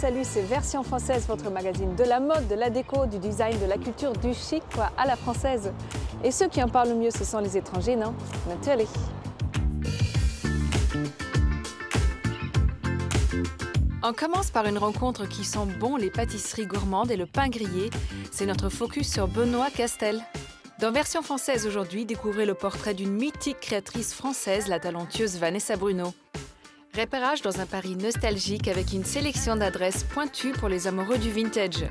salut, c'est Version Française, votre magazine de la mode, de la déco, du design, de la culture, du chic, quoi, à la française. Et ceux qui en parlent le mieux, ce sont les étrangers, non? Natürlich. On commence par une rencontre qui sent bon les pâtisseries gourmandes et le pain grillé. C'est notre focus sur Benoît Castel. Dans Version Française aujourd'hui, découvrez le portrait d'une mythique créatrice française, la talentueuse Vanessa Bruno. Repérage dans un Paris nostalgique avec une sélection d'adresses pointues pour les amoureux du vintage.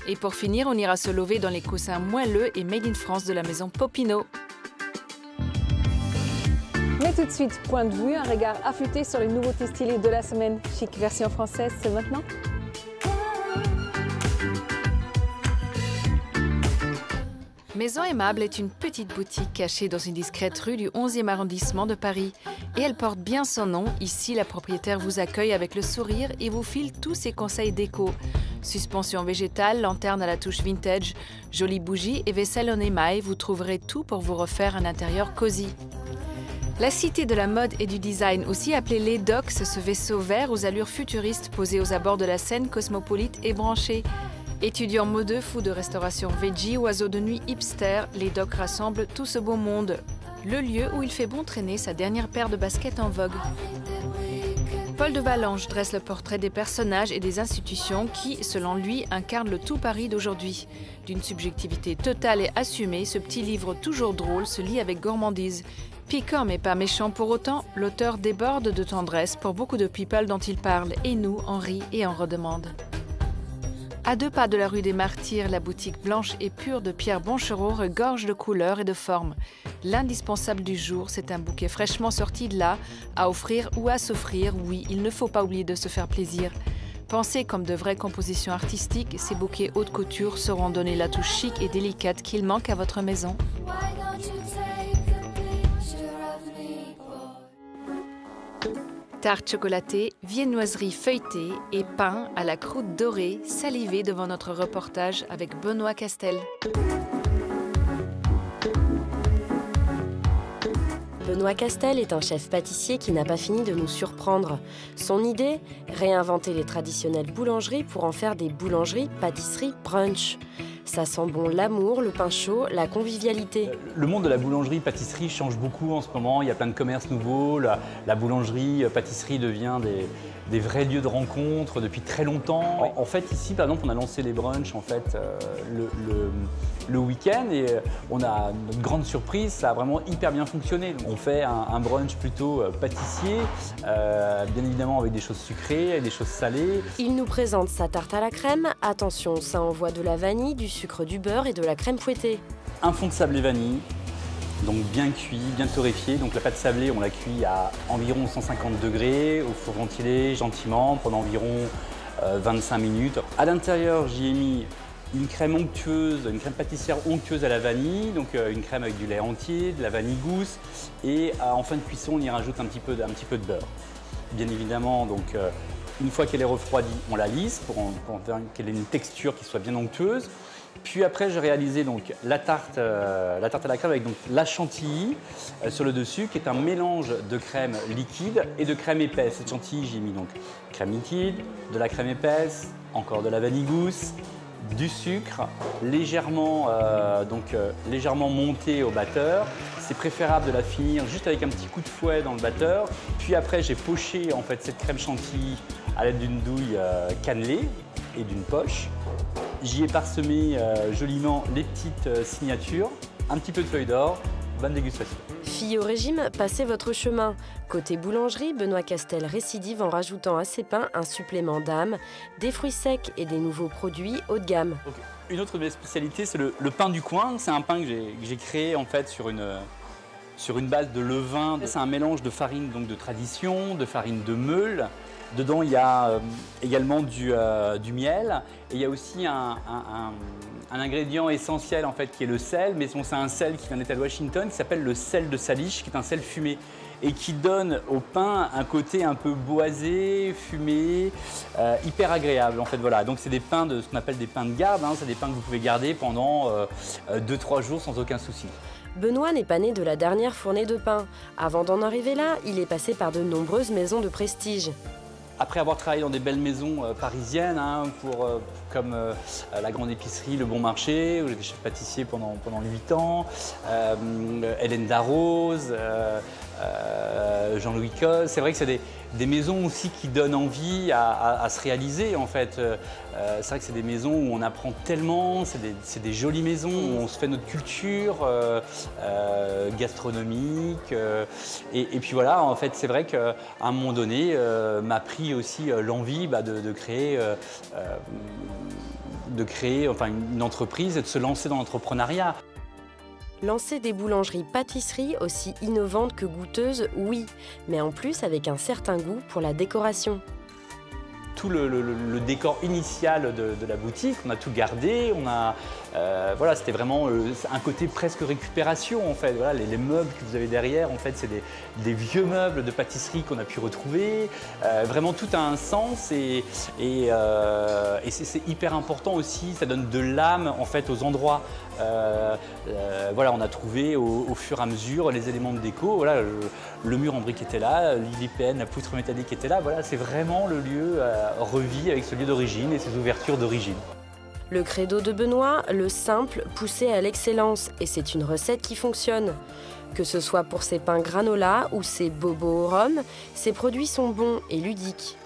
Et pour finir, on ira se lever dans les coussins moelleux et made in France de la maison Popinot. Mais tout de suite, point de vue, un regard affûté sur les nouveautés stylées de la semaine. Chic Version Française, c'est maintenant. Maison Aimable est une petite boutique cachée dans une discrète rue du 11e arrondissement de Paris. Et elle porte bien son nom. Ici, la propriétaire vous accueille avec le sourire et vous file tous ses conseils déco. Suspension végétale, lanterne à la touche vintage, jolies bougies et vaisselle en émail, vous trouverez tout pour vous refaire un intérieur cosy. La cité de la mode et du design, aussi appelée Les Docks, ce vaisseau vert aux allures futuristes posé aux abords de la Seine cosmopolite et branchée. Étudiants modeux, fous de restauration veggie, oiseaux de nuit hipster, Les Docks rassemblent tout ce beau monde. Le lieu où il fait bon traîner sa dernière paire de baskets en vogue. Paul de Vallange dresse le portrait des personnages et des institutions qui, selon lui, incarnent le tout Paris d'aujourd'hui. D'une subjectivité totale et assumée, ce petit livre toujours drôle se lit avec gourmandise. Piquant mais pas méchant pour autant, l'auteur déborde de tendresse pour beaucoup de people dont il parle, et nous, on rit et on redemande. À 2 pas de la rue des Martyrs, la boutique blanche et pure de Pierre Bonchereau regorge de couleurs et de formes. L'indispensable du jour, c'est un bouquet fraîchement sorti de là, à offrir ou à s'offrir. Oui, il ne faut pas oublier de se faire plaisir. Pensés comme de vraies compositions artistiques, ces bouquets haute couture sauront donner la touche chic et délicate qu'il manque à votre maison. Tarte chocolatée, viennoiserie feuilletée et pain à la croûte dorée, salivé devant notre reportage avec Benoît Castel. Benoît Castel est un chef pâtissier qui n'a pas fini de nous surprendre. Son idée, réinventer les traditionnelles boulangeries pour en faire des boulangeries, pâtisseries, brunch. Ça sent bon l'amour, le pain chaud, la convivialité. Le monde de la boulangerie-pâtisserie change beaucoup en ce moment. Il y a plein de commerces nouveaux. La boulangerie-pâtisserie devient des vrais lieux de rencontre depuis très longtemps. Oui. En fait, ici, par exemple, on a lancé les brunchs en fait, le week-end et on a notre grande surprise, ça a vraiment hyper bien fonctionné. On fait un brunch plutôt pâtissier, bien évidemment avec des choses sucrées, des choses salées. Il nous présente sa tarte à la crème. Attention, ça envoie de la vanille, du sucre, du beurre et de la crème fouettée. Un fond de sablé vanille, donc bien cuit, bien torréfié. Donc la pâte sablée, on la cuit à environ 150 degrés, au four ventilé, gentiment, pendant environ 25 minutes. À l'intérieur, j'y ai mis une crème onctueuse, une crème pâtissière onctueuse à la vanille, donc une crème avec du lait entier, de la vanille gousse, et en fin de cuisson, on y rajoute un petit peu de beurre. Bien évidemment, donc une fois qu'elle est refroidie, on la lisse pour qu'elle ait une texture qui soit bien onctueuse. Puis après, j'ai réalisé donc la tarte à la crème avec donc la chantilly sur le dessus, qui est un mélange de crème liquide et de crème épaisse. Cette chantilly, j'ai mis donc crème liquide, de la crème épaisse, encore de la vanille gousse, du sucre, légèrement monté au batteur. C'est préférable de la finir juste avec un petit coup de fouet dans le batteur. Puis après, j'ai poché en fait cette crème chantilly à l'aide d'une douille cannelée et d'une poche. J'y ai parsemé joliment les petites signatures, un petit peu de feuilles d'or. Bonne dégustation. Fille au régime, passez votre chemin. Côté boulangerie, Benoît Castel récidive en rajoutant à ses pains un supplément d'âme, des fruits secs et des nouveaux produits haut de gamme. Donc, une autre de mes spécialités, c'est le pain du coin. C'est un pain que j'ai créé en fait sur une base de levain. C'est un mélange de farine donc de tradition, de farine de meule. Dedans, il y a également du miel et il y a aussi un ingrédient essentiel en fait qui est le sel, mais c'est un sel qui vient d'État de Washington, qui s'appelle le sel de Salish, qui est un sel fumé et qui donne au pain un côté un peu boisé, fumé, hyper agréable en fait. Voilà. Donc c'est des pains ce qu'on appelle des pains de garde, hein. C'est des pains que vous pouvez garder pendant 2-3 jours sans aucun souci. Benoît n'est pas né de la dernière fournée de pain. Avant d'en arriver là, il est passé par de nombreuses maisons de prestige. Après avoir travaillé dans des belles maisons parisiennes, hein, comme la Grande Épicerie, Le Bon Marché, où j'étais chef pâtissier pendant 8 ans, Hélène Darroze, Jean-Louis Cos, c'est vrai que c'est des maisons aussi qui donnent envie à se réaliser en fait. C'est vrai que c'est des maisons où on apprend tellement, c'est des jolies maisons où on se fait notre culture gastronomique. Et puis voilà, en fait, c'est vrai qu'à un moment donné, m'a pris aussi l'envie de créer enfin, une entreprise et de se lancer dans l'entrepreneuriat. Lancer des boulangeries-pâtisseries aussi innovantes que goûteuses, oui, mais en plus avec un certain goût pour la décoration. Tout le décor initial de la boutique, on a tout gardé, voilà, c'était vraiment un côté presque récupération en fait. Voilà, les meubles que vous avez derrière, en fait, c'est des vieux meubles de pâtisserie qu'on a pu retrouver. Vraiment tout a un sens et c'est hyper important aussi, ça donne de l'âme en fait aux endroits. Voilà, on a trouvé au fur et à mesure les éléments de déco. Voilà, le mur en briques était là, l'IPN, la poutre métallique était là. Voilà, c'est vraiment le lieu revit avec ce lieu d'origine et ses ouvertures d'origine. Le credo de Benoît, le simple poussé à l'excellence, et c'est une recette qui fonctionne. Que ce soit pour ses pains granola ou ses bobos au rhum, ses produits sont bons et ludiques.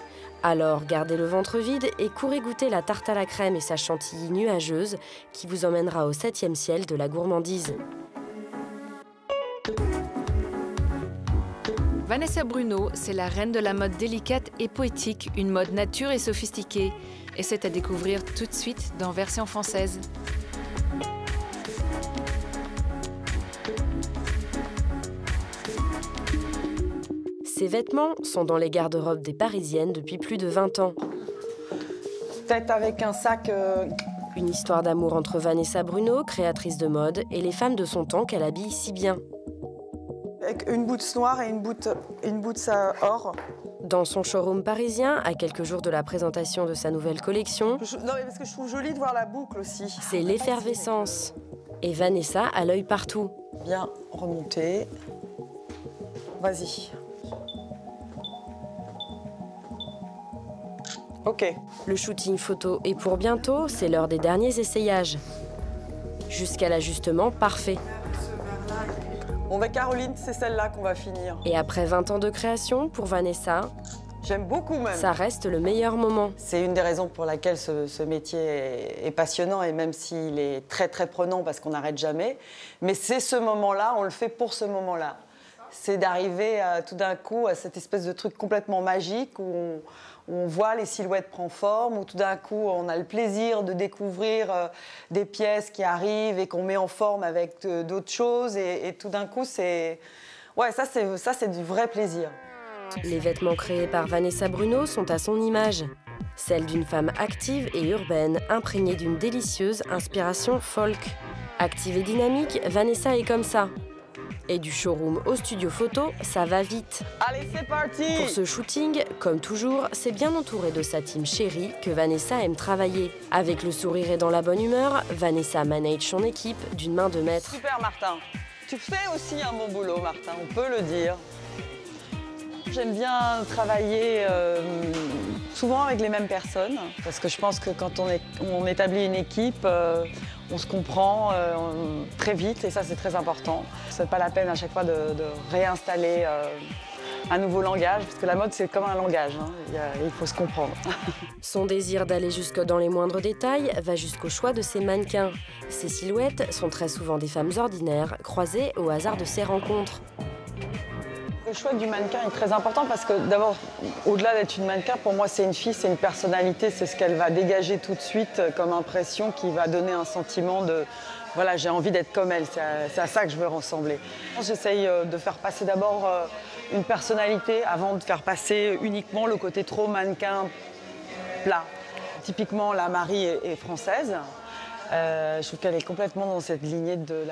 Alors gardez le ventre vide et courez goûter la tarte à la crème et sa chantilly nuageuse qui vous emmènera au 7e ciel de la gourmandise. Vanessa Bruno, c'est la reine de la mode délicate et poétique, une mode nature et sophistiquée. Et c'est à découvrir tout de suite dans Version française. Ces vêtements sont dans les garde-robes des Parisiennes depuis plus de 20 ans. Peut-être avec un sac... Une histoire d'amour entre Vanessa Bruno, créatrice de mode, et les femmes de son temps qu'elle habille si bien. Avec une boots noire et une boots or. Dans son showroom parisien, à quelques jours de la présentation de sa nouvelle collection... Non, mais parce que je trouve joli de voir la boucle aussi. C'est l'effervescence. Et Vanessa a l'œil partout. Bien remonter. Vas-y. Ok. Le shooting photo est pour bientôt, c'est l'heure des derniers essayages. Jusqu'à l'ajustement parfait. Bon, ben Caroline, c'est celle-là qu'on va finir. Et après 20 ans de création, pour Vanessa, j'aime beaucoup même. Ça reste le meilleur moment. C'est une des raisons pour laquelle ce métier est passionnant, et même s'il est très très prenant parce qu'on n'arrête jamais. Mais c'est ce moment-là, on le fait pour ce moment-là. C'est d'arriver tout d'un coup à cette espèce de truc complètement magique où on voit les silhouettes prendre forme, où tout d'un coup on a le plaisir de découvrir des pièces qui arrivent et qu'on met en forme avec d'autres choses. Et tout d'un coup, c'est... Ouais, ça c'est du vrai plaisir. Les vêtements créés par Vanessa Bruno sont à son image. Celle d'une femme active et urbaine, imprégnée d'une délicieuse inspiration folk. Active et dynamique, Vanessa est comme ça. Et du showroom au studio photo, ça va vite. Allez, c'est parti! Pour ce shooting, comme toujours, c'est bien entouré de sa team chérie que Vanessa aime travailler. Avec le sourire et dans la bonne humeur, Vanessa manage son équipe d'une main de maître. Super, Martin. Tu fais aussi un bon boulot, Martin, on peut le dire. J'aime bien travailler souvent avec les mêmes personnes, parce que je pense que quand on établit une équipe, on se comprend très vite, et ça c'est très important. C'est pas la peine à chaque fois de réinstaller un nouveau langage, parce que la mode c'est comme un langage, hein. Il faut se comprendre. Son désir d'aller jusque dans les moindres détails va jusqu'au choix de ses mannequins. Ces silhouettes sont très souvent des femmes ordinaires, croisées au hasard de ces rencontres. Le choix du mannequin est très important parce que d'abord, au-delà d'être une mannequin, pour moi c'est une fille, c'est une personnalité, c'est ce qu'elle va dégager tout de suite comme impression qui va donner un sentiment de voilà, j'ai envie d'être comme elle, c'est à ça que je veux ressembler. J'essaye de faire passer d'abord une personnalité avant de faire passer uniquement le côté trop mannequin plat. Typiquement, la Marie est française. Je trouve qu'elle est complètement dans cette lignée de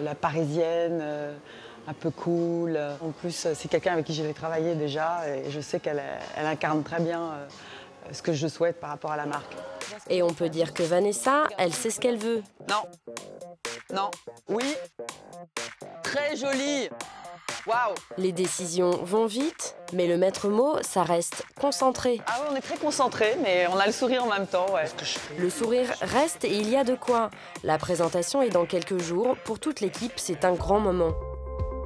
la parisienne. Un peu cool. En plus, c'est quelqu'un avec qui j'ai travaillé déjà et je sais qu'elle incarne très bien ce que je souhaite par rapport à la marque. Et on peut dire que Vanessa, elle sait ce qu'elle veut. Non. Non. Oui. Très jolie. Waouh! Les décisions vont vite, mais le maître mot, ça reste concentré. Ah oui, on est très concentrés, mais on a le sourire en même temps, ouais. Le sourire reste et il y a de quoi. La présentation est dans quelques jours. Pour toute l'équipe, c'est un grand moment.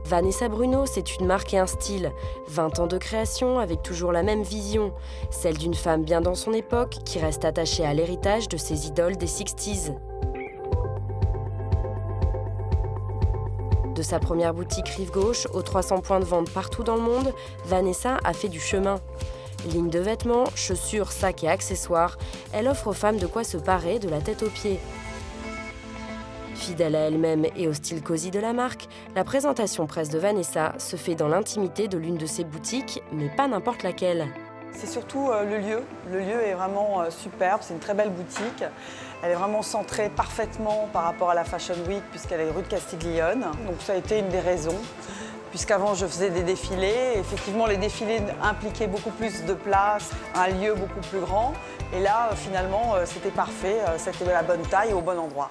Vanessa Bruno, c'est une marque et un style. 20 ans de création avec toujours la même vision. Celle d'une femme bien dans son époque qui reste attachée à l'héritage de ses idoles des 60s. De sa première boutique Rive Gauche aux 300 points de vente partout dans le monde, Vanessa a fait du chemin. Ligne de vêtements, chaussures, sacs et accessoires, elle offre aux femmes de quoi se parer de la tête aux pieds. Fidèle à elle-même et au style cosy de la marque, la présentation presse de Vanessa se fait dans l'intimité de l'une de ses boutiques, mais pas n'importe laquelle. C'est surtout le lieu. Le lieu est vraiment superbe, c'est une très belle boutique. Elle est vraiment centrée parfaitement par rapport à la Fashion Week puisqu'elle est rue de Castiglione. Donc ça a été une des raisons. Puisqu'avant je faisais des défilés, effectivement les défilés impliquaient beaucoup plus de place, un lieu beaucoup plus grand. Et là finalement c'était parfait, c'était de la bonne taille au bon endroit.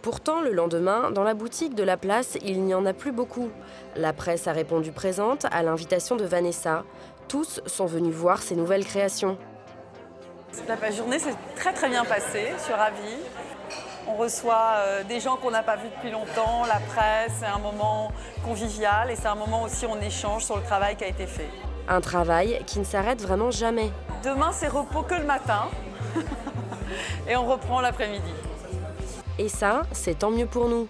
Pourtant, le lendemain, dans la boutique de la place, il n'y en a plus beaucoup. La presse a répondu présente à l'invitation de Vanessa. Tous sont venus voir ses nouvelles créations. La journée s'est très bien passée, je suis ravie. On reçoit des gens qu'on n'a pas vus depuis longtemps, la presse, c'est un moment convivial et c'est un moment aussi où on échange sur le travail qui a été fait. Un travail qui ne s'arrête vraiment jamais. Demain, c'est repos que le matin et on reprend l'après-midi. Et ça, c'est tant mieux pour nous.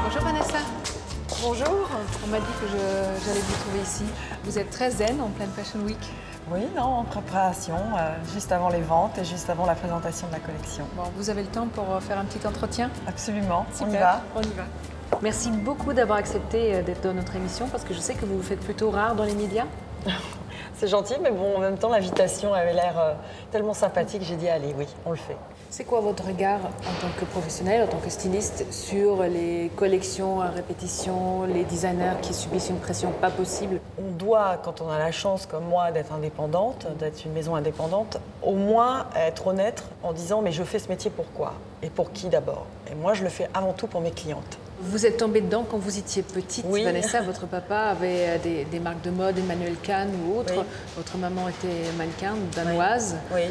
Bonjour Vanessa. Bonjour. On m'a dit que j'allais vous trouver ici. Vous êtes très zen en pleine Fashion Week. Oui, non, en préparation, juste avant les ventes et juste avant la présentation de la collection. Bon, vous avez le temps pour faire un petit entretien? Absolument, Super. on y va. On y va. Merci beaucoup d'avoir accepté d'être dans notre émission parce que je sais que vous vous faites plutôt rare dans les médias. C'est gentil, mais bon, en même temps, l'invitation avait l'air tellement sympathique, j'ai dit allez, oui, on le fait. C'est quoi votre regard en tant que professionnel, en tant que styliste, sur les collections à répétition, les designers qui subissent une pression pas possible? On doit, quand on a la chance, comme moi, d'être indépendante, d'être une maison indépendante, au moins être honnête en disant mais je fais ce métier pourquoi? Et pour qui d'abord? Et moi, je le fais avant tout pour mes clientes. Vous êtes tombée dedans quand vous étiez petite, oui. Vanessa. Votre papa avait des marques de mode, Emmanuel Kahn ou autre. Oui. Votre maman était mannequin, danoise. Oui.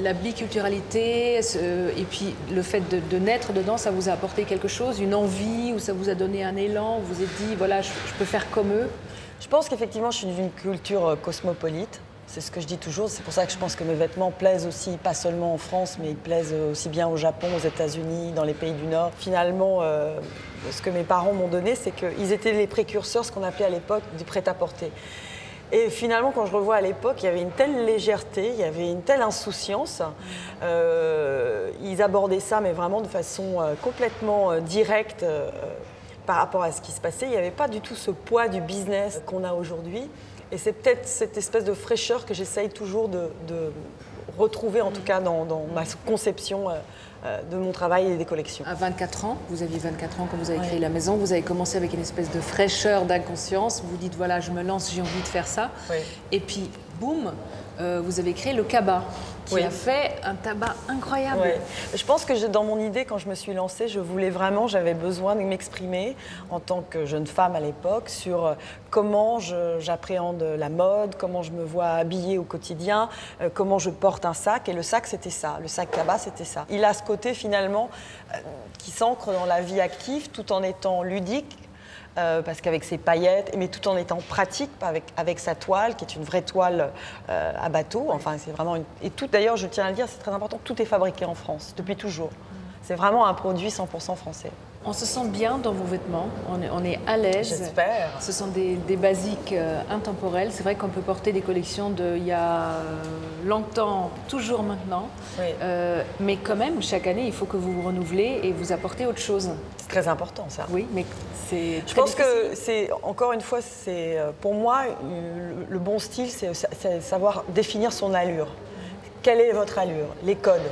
La biculturalité et puis le fait de naître dedans, ça vous a apporté quelque chose, une envie ou ça vous a donné un élan? Vous vous êtes dit, voilà, je peux faire comme eux? Je pense qu'effectivement, je suis d'une culture cosmopolite. C'est ce que je dis toujours. C'est pour ça que je pense que mes vêtements plaisent aussi, pas seulement en France, mais ils plaisent aussi bien au Japon, aux États-Unis, dans les pays du Nord. Finalement, ce que mes parents m'ont donné, c'est qu'ils étaient les précurseurs, ce qu'on appelait à l'époque du prêt-à-porter. Et finalement, quand je revois à l'époque, il y avait une telle légèreté, il y avait une telle insouciance. Ils abordaient ça, mais vraiment de façon complètement directe par rapport à ce qui se passait. Il n'y avait pas du tout ce poids du business qu'on a aujourd'hui. Et c'est peut-être cette espèce de fraîcheur que j'essaye toujours de retrouver, en tout cas dans ma conception de mon travail et des collections. À 24 ans, vous aviez 24 ans quand vous avez créé la maison, vous avez commencé avec une espèce de fraîcheur, d'inconscience. Vous dites, voilà, je me lance, j'ai envie de faire ça. Oui. Et puis, boum, vous avez créé le Kaba, qui a fait un tabac incroyable. Ouais. Je pense que dans mon idée, quand je me suis lancée, j'avais besoin de m'exprimer en tant que jeune femme à l'époque sur comment j'appréhende la mode, comment je me vois habillée au quotidien, comment je porte un sac. Et le sac, c'était ça. Le sac Kaba, c'était ça. Il a ce côté finalement qui s'ancre dans la vie active tout en étant ludique. Parce qu'avec ses paillettes, mais tout en étant pratique, avec sa toile, qui est une vraie toile à bateau. Enfin, c'est vraiment et tout. D'ailleurs, je tiens à le dire, c'est très important. Tout est fabriqué en France depuis toujours. C'est vraiment un produit 100% français. On se sent bien dans vos vêtements, on est à l'aise. J'espère. Ce sont des basiques intemporels. C'est vrai qu'on peut porter des collections d'il y a longtemps, toujours maintenant. Oui. Mais quand même, chaque année, il faut que vous vous renouvelez et vous apportez autre chose. C'est très important, ça. Oui, mais c'est Je pense que c'est, encore une fois, c'est pour moi, le bon style, c'est savoir définir son allure. Quelle est votre allure? Les codes.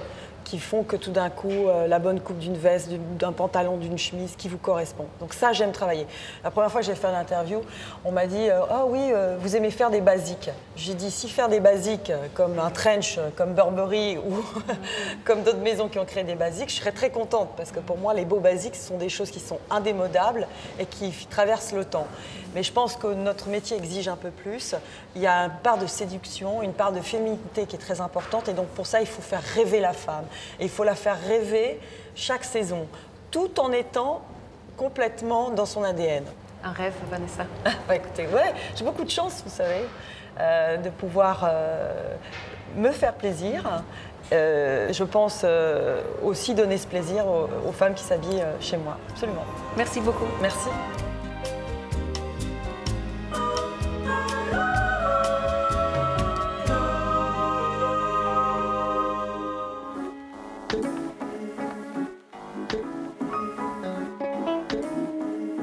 qui font que tout d'un coup, la bonne coupe d'une veste, d'un pantalon, d'une chemise qui vous correspond. Donc ça, j'aime travailler. La première fois que j'ai fait l'interview, on m'a dit « Ah oui, vous aimez faire des basiques ». J'ai dit « Si faire des basiques comme un trench, comme Burberry ou comme d'autres maisons qui ont créé des basiques, je serais très contente parce que pour moi, les beaux basiques, ce sont des choses qui sont indémodables et qui traversent le temps. Mais je pense que notre métier exige un peu plus. Il y a une part de séduction, une part de féminité qui est très importante et donc pour ça, il faut faire rêver la femme. Et il faut la faire rêver chaque saison, tout en étant complètement dans son ADN. Un rêve, Vanessa. Bah, écoutez, ouais, j'ai beaucoup de chance, vous savez, de pouvoir me faire plaisir. Je pense aussi donner ce plaisir aux femmes qui s'habillent chez moi. Absolument. Merci beaucoup. Merci.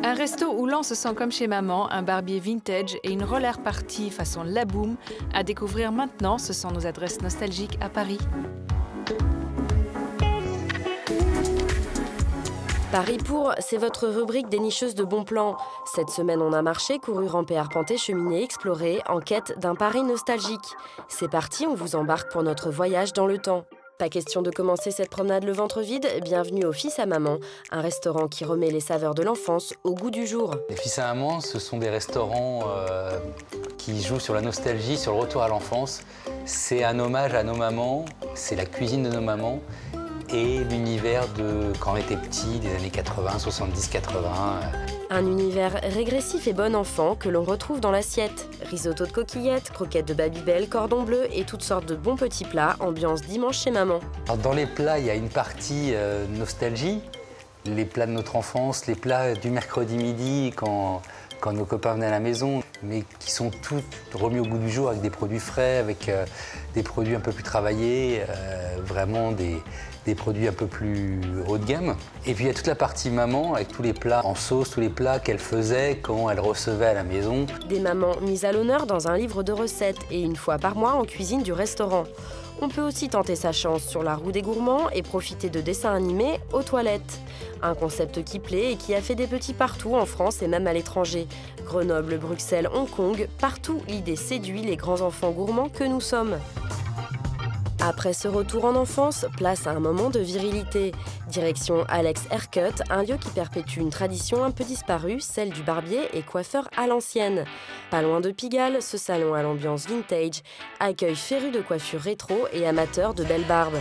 Un resto où l'on se sent comme chez maman, un barbier vintage et une roller party façon La Boum à découvrir maintenant, ce sont nos adresses nostalgiques à Paris. Paris pour, c'est votre rubrique dénicheuse de bons plans. Cette semaine, on a marché, couru, rampé, arpenté, cheminé, exploré, en quête d'un Paris nostalgique. C'est parti, on vous embarque pour notre voyage dans le temps. Pas question de commencer cette promenade le ventre vide, bienvenue au Fils à Maman, un restaurant qui remet les saveurs de l'enfance au goût du jour. Les Fils à Maman, ce sont des restaurants qui jouent sur la nostalgie, sur le retour à l'enfance. C'est un hommage à nos mamans, c'est la cuisine de nos mamans et l'univers de quand on était petit, des années 80, 70, 80. Un univers régressif et bon enfant que l'on retrouve dans l'assiette. Risotto de coquillettes, croquettes de Babybel, cordon bleu et toutes sortes de bons petits plats, ambiance dimanche chez maman. Alors dans les plats, il y a une partie nostalgie, les plats de notre enfance, les plats du mercredi midi quand nos copains venaient à la maison, mais qui sont tous remis au goût du jour avec des produits frais, avec des produits un peu plus travaillés, vraiment des produits un peu plus haut de gamme. Et puis il y a toute la partie maman avec tous les plats en sauce, tous les plats qu'elle faisait quand elle recevait à la maison. Des mamans mises à l'honneur dans un livre de recettes et une fois par mois en cuisine du restaurant. On peut aussi tenter sa chance sur la roue des gourmands et profiter de dessins animés aux toilettes. Un concept qui plaît et qui a fait des petits partout en France et même à l'étranger. Grenoble, Bruxelles, Hong Kong, partout l'idée séduit les grands enfants gourmands que nous sommes. Après ce retour en enfance, place à un moment de virilité. Direction Alex Haircut, un lieu qui perpétue une tradition un peu disparue, celle du barbier et coiffeur à l'ancienne. Pas loin de Pigalle, ce salon à l'ambiance vintage accueille férus de coiffure rétro et amateurs de belles barbes.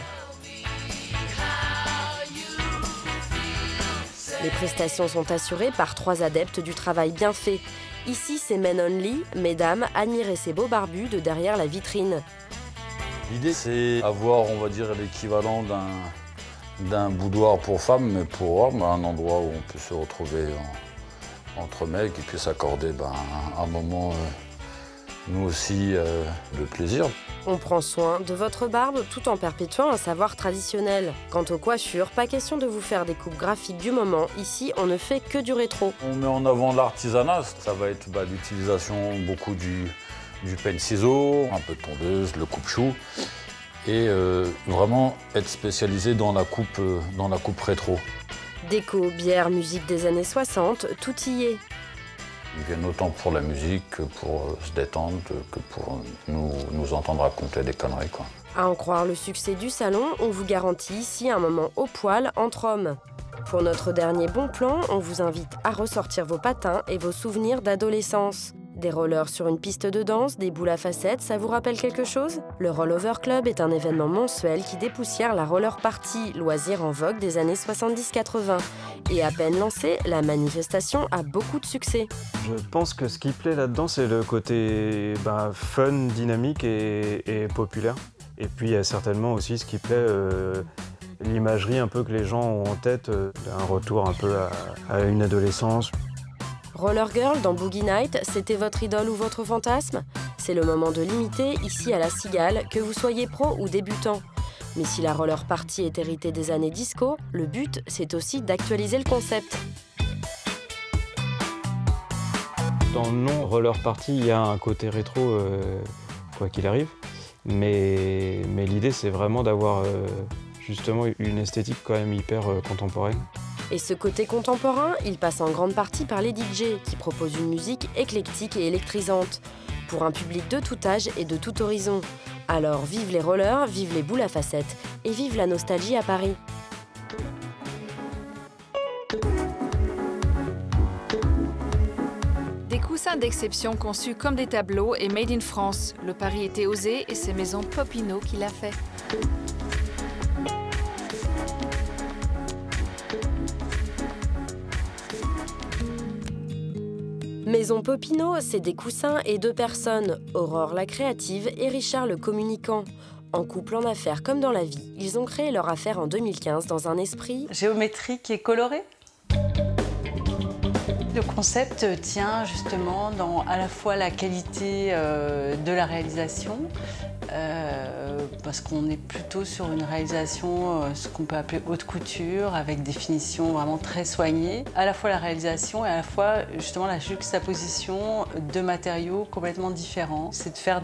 Les prestations sont assurées par 3 adeptes du travail bien fait. Ici, c'est men only, mesdames, admirez ces beaux barbus de derrière la vitrine. L'idée, c'est avoir, on va dire, l'équivalent d'un boudoir pour femmes, mais pour hommes, un endroit où on peut se retrouver entre mecs et puis s'accorder un moment, nous aussi, de plaisir. On prend soin de votre barbe tout en perpétuant un savoir traditionnel. Quant aux coiffures, pas question de vous faire des coupes graphiques du moment. Ici, on ne fait que du rétro. On met en avant l'artisanat. Ça va être l'utilisation beaucoup du peigne-ciseau, un peu de tondeuse, le coupe-chou. Et vraiment être spécialisé dans la coupe rétro. Déco, bière, musique des années 60, tout y est. Ils viennent autant pour la musique que pour se détendre, que pour nous entendre raconter des conneries, quoi. À en croire le succès du salon, on vous garantit ici un moment au poil entre hommes. Pour notre dernier bon plan, on vous invite à ressortir vos patins et vos souvenirs d'adolescence. Des rollers sur une piste de danse, des boules à facettes, ça vous rappelle quelque chose? Le Rollover Club est un événement mensuel qui dépoussière la roller party, loisir en vogue des années 70-80. Et à peine lancée, la manifestation a beaucoup de succès. Je pense que ce qui plaît là-dedans, c'est le côté fun, dynamique et populaire. Et puis il y a certainement aussi ce qui plaît, l'imagerie un peu que les gens ont en tête, un retour un peu à une adolescence. Roller Girl dans Boogie Night, c'était votre idole ou votre fantasme? C'est le moment de l'imiter ici à la Cigale, que vous soyez pro ou débutant. Mais si la roller party est héritée des années disco, le but, c'est aussi d'actualiser le concept. Dans le nom Roller Party, il y a un côté rétro, quoi qu'il arrive. Mais l'idée, c'est vraiment d'avoir, justement une esthétique quand même hyper contemporaine. Et ce côté contemporain, il passe en grande partie par les DJ, qui proposent une musique éclectique et électrisante, pour un public de tout âge et de tout horizon. Alors vive les rollers, vive les boules à facettes, et vive la nostalgie à Paris. Des coussins d'exception conçus comme des tableaux et made in France. Le pari était osé et c'est Maison Popinot qui l'a fait. Maison Popinot, c'est des coussins et 2 personnes, Aurore la créative et Richard le communicant. En couple, en affaires comme dans la vie, ils ont créé leur affaire en 2015 dans un esprit Géométrique et coloré. Le concept tient justement dans à la fois la qualité de la réalisation, parce qu'on est plutôt sur une réalisation, ce qu'on peut appeler haute couture, avec des finitions vraiment très soignées. À la fois la réalisation et à la fois justement la juxtaposition de matériaux complètement différents. C'est de faire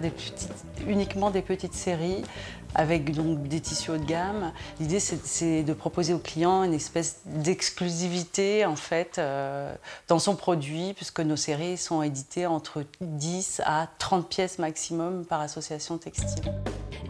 uniquement des petites séries avec donc des tissus haut de gamme. L'idée, c'est de proposer aux clients une espèce d'exclusivité en fait dans son produit, puisque nos séries sont éditées entre 10 à 30 pièces maximum par association textile.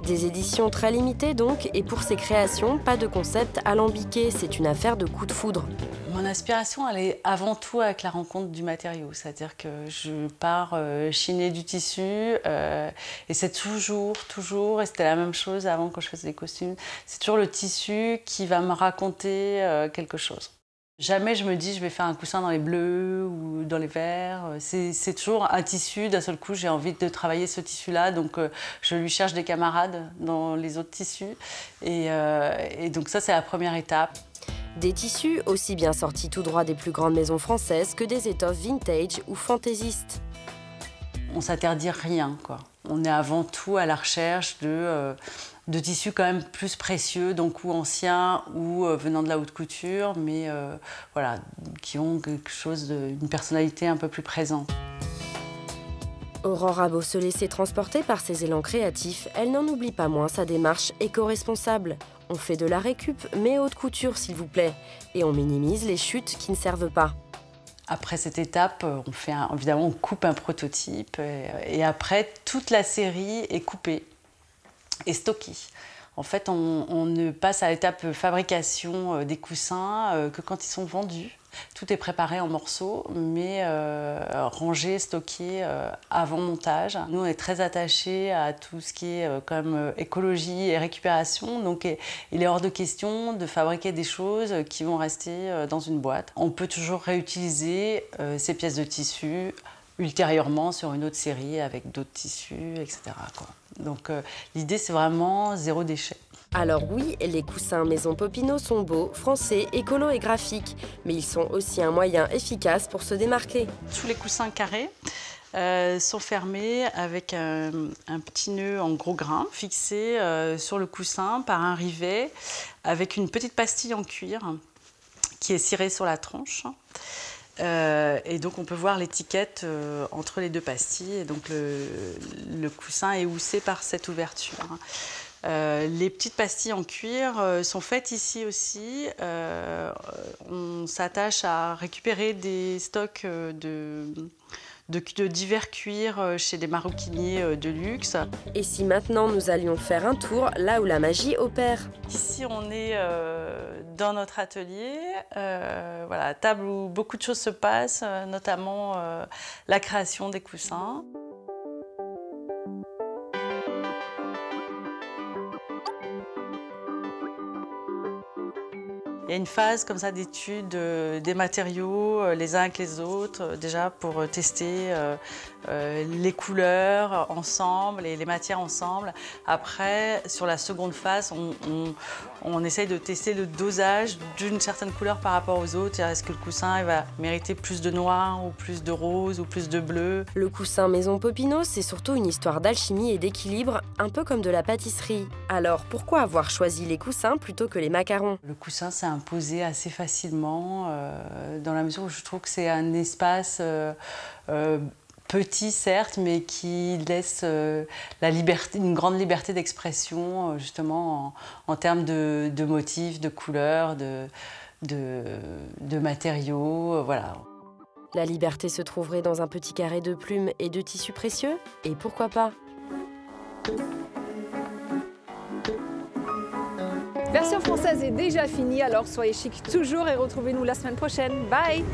Des éditions très limitées donc, et pour ces créations, pas de concept alambiqué, c'est une affaire de coup de foudre. Mon inspiration, elle est avant tout avec la rencontre du matériau, c'est-à-dire que je pars chiner du tissu et c'est toujours, et c'était la même chose avant quand je faisais des costumes, c'est toujours le tissu qui va me raconter quelque chose. Jamais je me dis je vais faire un coussin dans les bleus ou dans les verts. C'est toujours un tissu, d'un seul coup j'ai envie de travailler ce tissu-là, donc je lui cherche des camarades dans les autres tissus. Et donc ça c'est la première étape. Des tissus aussi bien sortis tout droit des plus grandes maisons françaises que des étoffes vintage ou fantaisistes. On s'interdit rien, quoi. On est avant tout à la recherche de tissus quand même plus précieux, donc ou anciens ou venant de la haute couture, mais voilà, qui ont quelque chose une personnalité un peu plus présente. Aurore a beau se laisser transporter par ses élans créatifs, elle n'en oublie pas moins sa démarche éco-responsable. On fait de la récup, mais haute couture s'il vous plaît, et on minimise les chutes qui ne servent pas. Après cette étape, évidemment, on coupe un prototype et après, toute la série est coupée et stockée. En fait, on ne passe à l'étape fabrication des coussins que quand ils sont vendus. Tout est préparé en morceaux, mais rangé, stocké avant montage. Nous, on est très attachés à tout ce qui est quand même écologie et récupération. Donc, il est hors de question de fabriquer des choses qui vont rester dans une boîte. On peut toujours réutiliser ces pièces de tissu ultérieurement sur une autre série avec d'autres tissus, etc., quoi. Donc, l'idée, c'est vraiment zéro déchet. Alors oui, les coussins Maison Popinot sont beaux, français, écolos et graphiques, mais ils sont aussi un moyen efficace pour se démarquer. Tous les coussins carrés sont fermés avec un petit nœud en gros grain fixé sur le coussin par un rivet avec une petite pastille en cuir qui est cirée sur la tranche. Et donc on peut voir l'étiquette entre les 2 pastilles, et donc le coussin est houssé par cette ouverture. Les petites pastilles en cuir sont faites ici aussi. On s'attache à récupérer des stocks de divers cuirs chez des maroquiniers de luxe. Et si maintenant nous allions faire un tour là où la magie opère? Ici on est dans notre atelier, voilà, table où beaucoup de choses se passent, notamment la création des coussins. Il y a une phase comme ça d'étude des matériaux les uns avec les autres, déjà pour tester les couleurs ensemble et les matières ensemble. Après, sur la seconde phase, on essaye de tester le dosage d'une certaine couleur par rapport aux autres. Est-ce que le coussin il va mériter plus de noir ou plus de rose ou plus de bleu? Le coussin Maison Popinot, c'est surtout une histoire d'alchimie et d'équilibre, un peu comme de la pâtisserie. Alors pourquoi avoir choisi les coussins plutôt que les macarons? Le coussin s'est imposé assez facilement dans la mesure où je trouve que c'est un espace petit certes, mais qui laisse une grande liberté d'expression, justement en termes de motifs, de couleurs, de matériaux, voilà. La liberté se trouverait dans un petit carré de plumes et de tissus précieux? Et pourquoi pas? Version française est déjà finie, alors soyez chic toujours et retrouvez-nous la semaine prochaine. Bye!